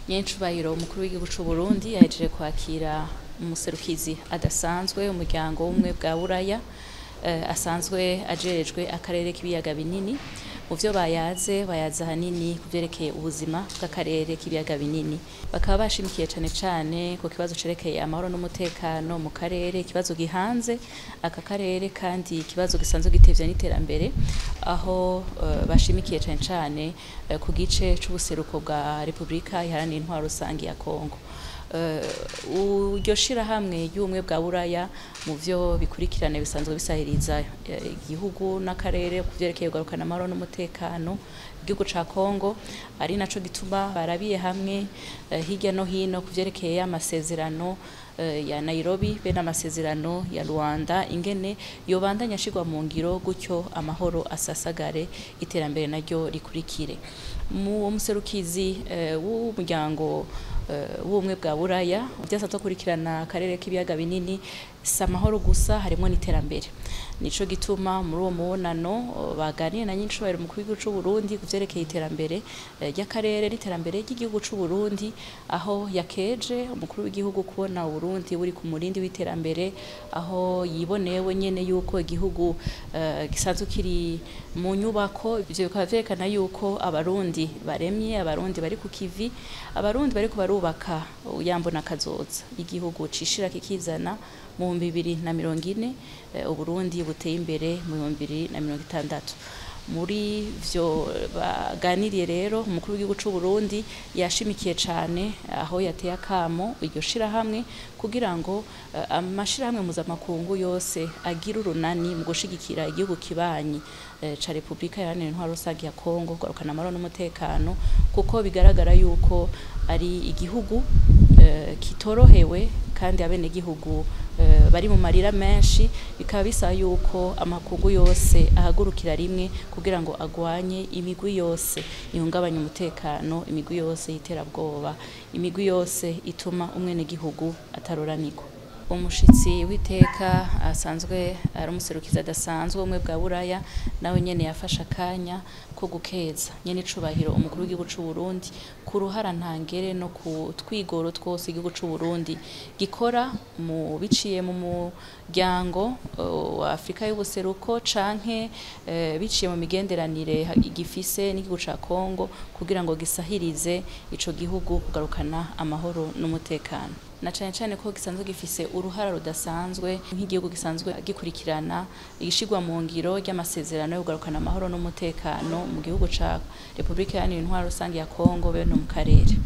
Nyencubahiro umukuru w'igihugu c'u Burundi yahejeje kwakira umuserukizi adasanzwe umuryango w'umwe bwa Buraya asanzwe ajejwe akarere k'ibiyaga binini. Mu vyo bayaze hanini kuvyerekeye ubuzima bw'akarere k'ibiyaga binini. Bakaba bashimikiye cane ku kibazo cerekeye amahoro n'umutekano mu karere, ikibazo gihanze aka karere kandi ikibazo gisanzwe gitevye n'iterambere, aho bashimikiye cane ku gice c'ubuseruko bwa Republika Iharanira Intwaro Rusangi ya Kongo. Iryo shirahamwe ry'ubumwe bwa Buraya mu vyo bikurikirane bisanzwe bisahiriza igihugu n'akarere kuvyerekeye kugarukana amahoro n'umutekano igihugu ca Kongo, ari naco gituma barabiye hamwe hirya no hino kuvyerekeye amasezerano ya Nairobi be n'amasezerano ya Rwanda ingene yobandanya ashirwa mu ngiro gutyo amahoro asasagare iterambere naryo rikurikire. Mu muserukizi w'umuryango w'ubumwe bwa Buraya byasanzwe kurikirana akarere k'ibiyaga binini si amahoro gusa harimo n'iterambere. Nico gituma muri uwo mubonano baganiriye na nyencubahiro umukuru w'igihugu c'u Burundi kuvyerekeye iterambere ry'akarere n'iterambere ry'igihugu c'u Burundi, aho yakeje umukuru w'igihugu kubona Burundi buri ku murindi w'iterambere, aho yibonewe nyene yuko igihugu gisanzwe kiri mu nyubako. Ivyo bikaba vyerekana yuko abarundi baremye, abarundi bari ku kivi, abarundi bariko barubaka yambona kazoza igihugu cishira kikizana mu 2040 Uburundi buteye imbere mu 2060. Muri vyo baganiriye rero umukuru w'igihugu c'u Burundi yashimikiye cane aho yateye akamo iryo shirahamwe kugira ngo amashirahamwe mpuzamakungu yose agira urunani mu gushigikira igihugu kibanyi ca Republika Iharanira Intwaro Rusangi ya Kongo kugarukana amahoro n'umutekano, kuko bigaragara yuko ari igihugu kitorohewe kandi abene gihugu bari mu marira menshi. Bikaba bisa yuko amakungu yose ahagurukira rimwe kugira ngo agwanye imigwi yose ihungabanya umutekano, imigwi yose y'iterabwoba, imigwi yose ituma umwene gihugu ataroranirwa. Umushitsi w'iteka asanzwe ari umuserukizi adasanzwe umwe bwa Buraya nawe nyene yafasha akanya ko gukeza nyene icubahiro umukuru w'igihugu c'u Burundi ku ruhara ntangere no ku twigoro twose igihugu c'u Burundi gikora mu biciye mu muryango wa Afrika y'ubuseruko canke biciye mu migenderanire gifise n'igihugu ca Kongo kugira ngo gisahirize ico gihugu kugarukana amahoro n'umutekano, na cane ko gisanzwe gifise uruhara rudasanzwe nk'igihugu gisanzwe gikurikirana igishirwa mu ngiro ry'amasezerano yo kugarukana amahoro n'umutekano mu gihugu ca Republika Iharanira Intwaro Rusangi ya Kongo be no mu karere.